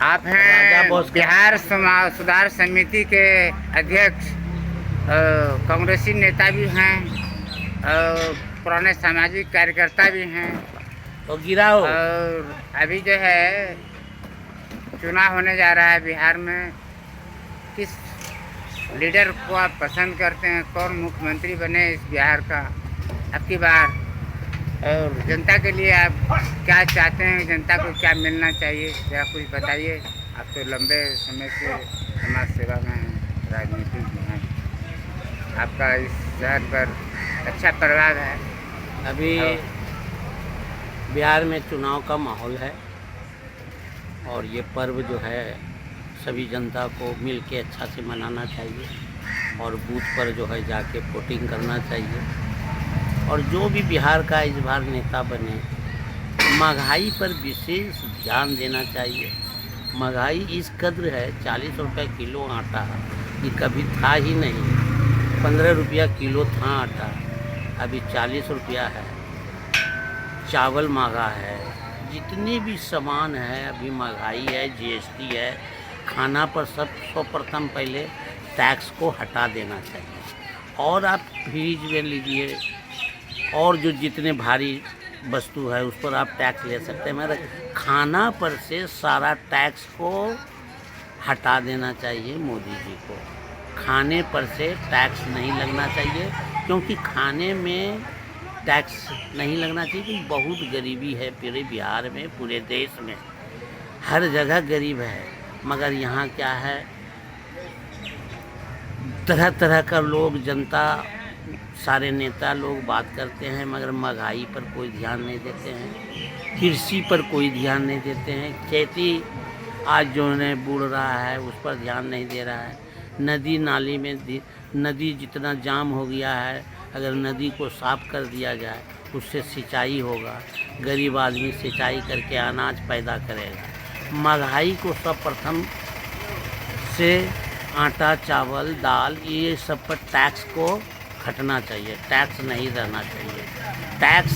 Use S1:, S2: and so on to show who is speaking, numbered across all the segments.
S1: आप हैं बिहार समाज सुधार समिति के अध्यक्ष, कांग्रेसी नेता भी हैं, पुराने सामाजिक कार्यकर्ता भी हैं।
S2: तो गिराओ।
S1: और अभी जो है चुनाव होने जा रहा है बिहार में। किस लीडर को आप पसंद करते हैं? कौन मुख्यमंत्री बने इस बिहार का अब की बार? और जनता के लिए आप क्या चाहते हैं? जनता को क्या मिलना चाहिए, क्या कुछ बताइए। आप तो लंबे समय से समाज सेवा में हैं, राजनीति में हैं, आपका इस शहर पर अच्छा प्रभाव है।
S2: अभी बिहार में चुनाव का माहौल है और ये पर्व जो है सभी जनता को मिल के अच्छा से मनाना चाहिए और बूथ पर जो है जाके वोटिंग करना चाहिए। और जो भी बिहार का इस बार नेता बने, महंगाई पर विशेष ध्यान देना चाहिए। महंगाई इस कद्र है, 40 रुपये किलो आटा, ये कभी था ही नहीं। 15 रुपया किलो था आटा, अभी 40 रुपया है। चावल महंगा है, जितने भी सामान है अभी महंगाई है, जीएसटी है। खाना पर सर्वप्रथम पहले टैक्स को हटा देना चाहिए और आप फ्रीज में लीजिए और जो जितने भारी वस्तु है उस पर आप टैक्स ले सकते हैं, मगर खाना पर से सारा टैक्स को हटा देना चाहिए मोदी जी को। खाने पर से टैक्स नहीं लगना चाहिए, क्योंकि खाने में टैक्स नहीं लगना चाहिए क्योंकि बहुत गरीबी है पूरे बिहार में, पूरे देश में हर जगह गरीब है। मगर यहाँ क्या है, तरह तरह का लोग, जनता, सारे नेता लोग बात करते हैं मगर महंगाई पर कोई ध्यान नहीं देते हैं, कृषि पर कोई ध्यान नहीं देते हैं। खेती आज जो है बूढ़ रहा है उस पर ध्यान नहीं दे रहा है। नदी नाली में नदी जितना जाम हो गया है, अगर नदी को साफ कर दिया जाए उससे सिंचाई होगा, गरीब आदमी सिंचाई करके अनाज पैदा करेगा। महंगाई को सर्वप्रथम से आटा, चावल, दाल, ये सब पर टैक्स को हटना चाहिए, टैक्स नहीं रहना चाहिए। टैक्स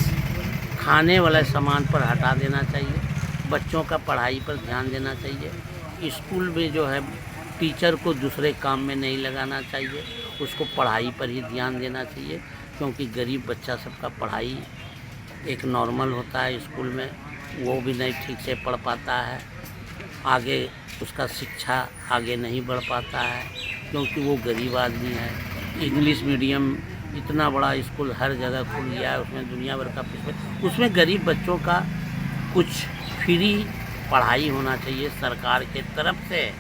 S2: खाने वाले सामान पर हटा देना चाहिए। बच्चों का पढ़ाई पर ध्यान देना चाहिए। स्कूल में जो है टीचर को दूसरे काम में नहीं लगाना चाहिए, उसको पढ़ाई पर ही ध्यान देना चाहिए, क्योंकि गरीब बच्चा सबका पढ़ाई एक नॉर्मल होता है स्कूल में, वो भी नहीं ठीक से पढ़ पाता है, आगे उसका शिक्षा आगे नहीं बढ़ पाता है क्योंकि वो गरीब आदमी है। इंग्लिश मीडियम इतना बड़ा स्कूल हर जगह खुल गया है, उसमें दुनिया भर का उसमें गरीब बच्चों का कुछ फ्री पढ़ाई होना चाहिए सरकार के तरफ से।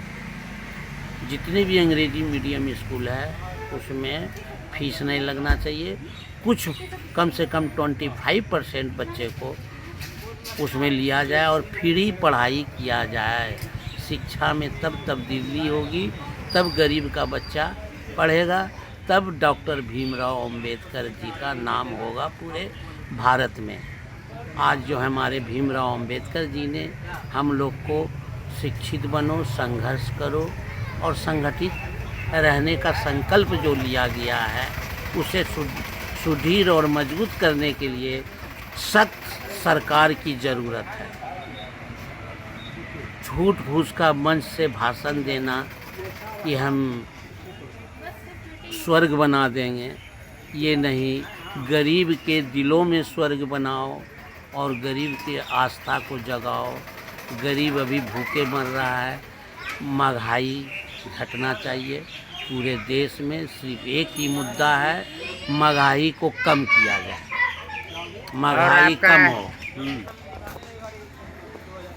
S2: जितने भी अंग्रेजी मीडियम स्कूल है उसमें फीस नहीं लगना चाहिए, कुछ कम से कम 25% बच्चे को उसमें लिया जाए और फ्री पढ़ाई किया जाए। शिक्षा में तब तब्दीली होगी, तब गरीब का बच्चा पढ़ेगा, तब डॉक्टर भीमराव अंबेडकर जी का नाम होगा पूरे भारत में। आज जो हमारे भीमराव अंबेडकर जी ने हम लोग को शिक्षित बनो, संघर्ष करो और संगठित रहने का संकल्प जो लिया गया है उसे सुदृढ़ और मजबूत करने के लिए सख्त सरकार की ज़रूरत है। झूठ फूस का मंच से भाषण देना कि हम स्वर्ग बना देंगे, ये नहीं। गरीब के दिलों में स्वर्ग बनाओ और गरीब की आस्था को जगाओ। गरीब अभी भूखे मर रहा है। महंगाई घटना चाहिए पूरे देश में। सिर्फ एक ही मुद्दा है, महंगाई को कम किया जाए, महंगाई कम हो।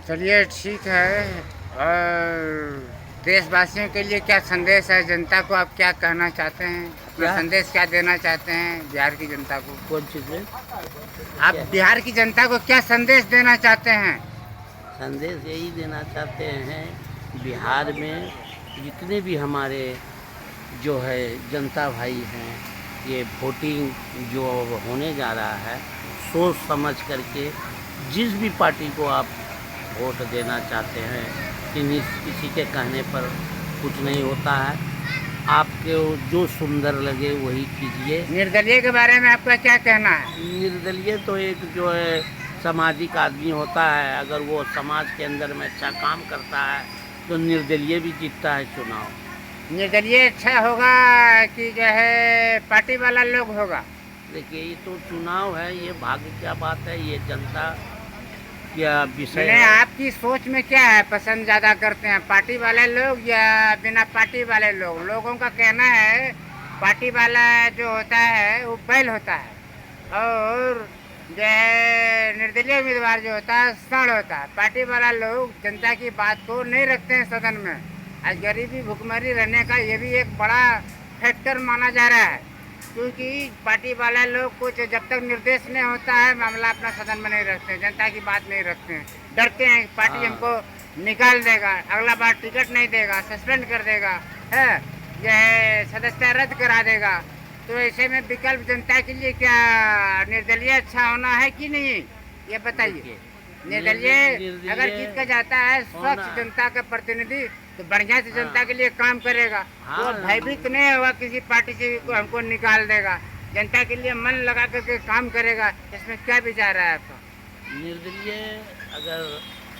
S1: चलिए ठीक है। और देशवासियों के लिए क्या संदेश है? जनता को आप क्या कहना चाहते हैं? अपना संदेश क्या देना चाहते हैं बिहार की जनता को?
S2: कौन चीज़ में?
S1: आप बिहार की जनता को क्या संदेश देना चाहते हैं?
S2: संदेश यही देना चाहते हैं, बिहार में जितने भी हमारे जो है जनता भाई हैं, ये वोटिंग जो होने जा रहा है, सोच समझ करके जिस भी पार्टी को आप वोट देना चाहते हैं, किसी के कहने पर कुछ नहीं होता है। आपके जो सुंदर लगे वही कीजिए।
S1: निर्दलीय के बारे में आपका क्या कहना है?
S2: निर्दलीय तो एक जो है सामाजिक आदमी होता है, अगर वो समाज के अंदर में अच्छा काम करता है तो निर्दलीय भी जीतता है चुनाव।
S1: निर्दलीय अच्छा होगा कि जो है पार्टी वाला लोग होगा?
S2: देखिए, ये तो चुनाव है, ये भाग्य क्या बात है, ये जनता क्या विषय
S1: मैंने
S2: है।
S1: आपकी सोच में क्या है, पसंद ज़्यादा करते हैं पार्टी वाले लोग या बिना पार्टी वाले लोग? लोगों का कहना है पार्टी वाला जो होता है वो बैल होता है और जो है निर्दलीय उम्मीदवार जो होता है सांड होता है। पार्टी वाला लोग जनता की बात को नहीं रखते हैं सदन में। आज गरीबी भुखमरी रहने का ये भी एक बड़ा फैक्टर माना जा रहा है, क्योंकि पार्टी वाला लोग कुछ जब तक निर्देश नहीं होता है मामला अपना सदन में नहीं रखते हैं, जनता की बात नहीं रखते हैं, डरते हैं कि पार्टी हमको निकाल देगा, अगला बार टिकट नहीं देगा, सस्पेंड कर देगा, है यह सदस्यता रद्द करा देगा। तो ऐसे में विकल्प जनता के लिए क्या निर्दलीय अच्छा होना है कि नहीं, ये बताइए। निर्दलीय अगर जीत का जाता है स्वच्छ जनता का प्रतिनिधि तो बढ़िया से जनता के लिए काम करेगा, वो भयभीत नहीं होगा किसी पार्टी से को हमको निकाल देगा, जनता के लिए मन लगा करके काम करेगा। इसमें क्या विचार है आपका?
S2: निर्दलीय अगर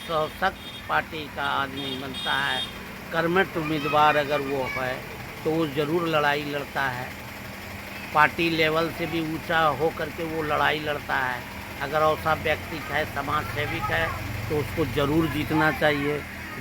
S2: सशक्त पार्टी का आदमी बनता है, कर्मठ उम्मीदवार अगर वो है तो वो ज़रूर लड़ाई लड़ता है, पार्टी लेवल से भी ऊंचा हो करके वो लड़ाई लड़ता है। अगर ऐसा व्यक्ति है, समाज सेविक है, तो उसको ज़रूर जीतना चाहिए,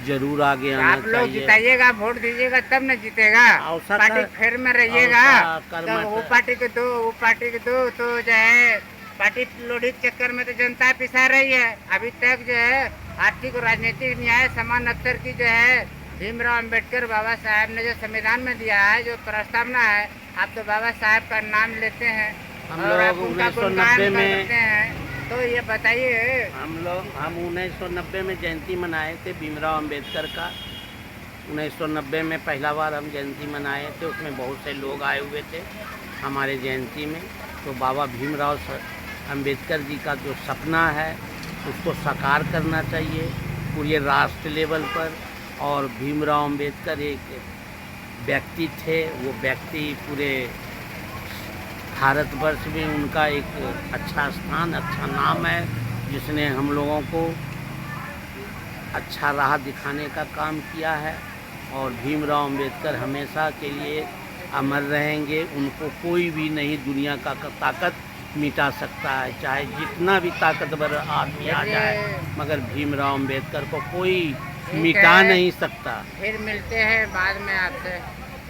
S2: ज़रूर आगे आना चाहिए।
S1: आप लोग जिताइएगा, वोट दीजिएगा तब न जीतेगा। पार्टी फेर में रहिएगा तो वो पार्टी को दो, वो पार्टी को दो, तो जो है पार्टी लोधी के चक्कर में तो जनता पिसा रही है। अभी तक जो है आर्थिक और राजनीतिक न्याय समान अवसर की जो है भीमराव अंबेडकर बाबा साहब ने जो संविधान में दिया है, जो प्रस्तावना है, आप तो बाबा साहब का नाम लेते हैं
S2: हम
S1: और आप
S2: लोग
S1: उनका
S2: 1990 में
S1: करते हैं, तो ये बताइए।
S2: हम 1990 में जयंती मनाए थे भीमराव अंबेडकर का। 1990 में पहला बार हम जयंती मनाए थे, उसमें बहुत से लोग आए हुए थे हमारे जयंती में। तो बाबा भीमराव अंबेडकर जी का जो सपना है उसको साकार करना चाहिए पूरे राष्ट्र लेवल पर। और भीमराव अंबेडकर एक व्यक्ति थे, वो व्यक्ति पूरे भारतवर्ष में उनका एक अच्छा स्थान, अच्छा नाम है, जिसने हम लोगों को अच्छा राह दिखाने का काम किया है। और भीमराव अंबेडकर हमेशा के लिए अमर रहेंगे, उनको कोई भी नहीं दुनिया का ताकत मिटा सकता है, चाहे जितना भी ताकतवर आदमी आ जाए, मगर भीमराव अंबेडकर को कोई मिटा नहीं सकता।
S1: फिर मिलते हैं बाद में आपसे।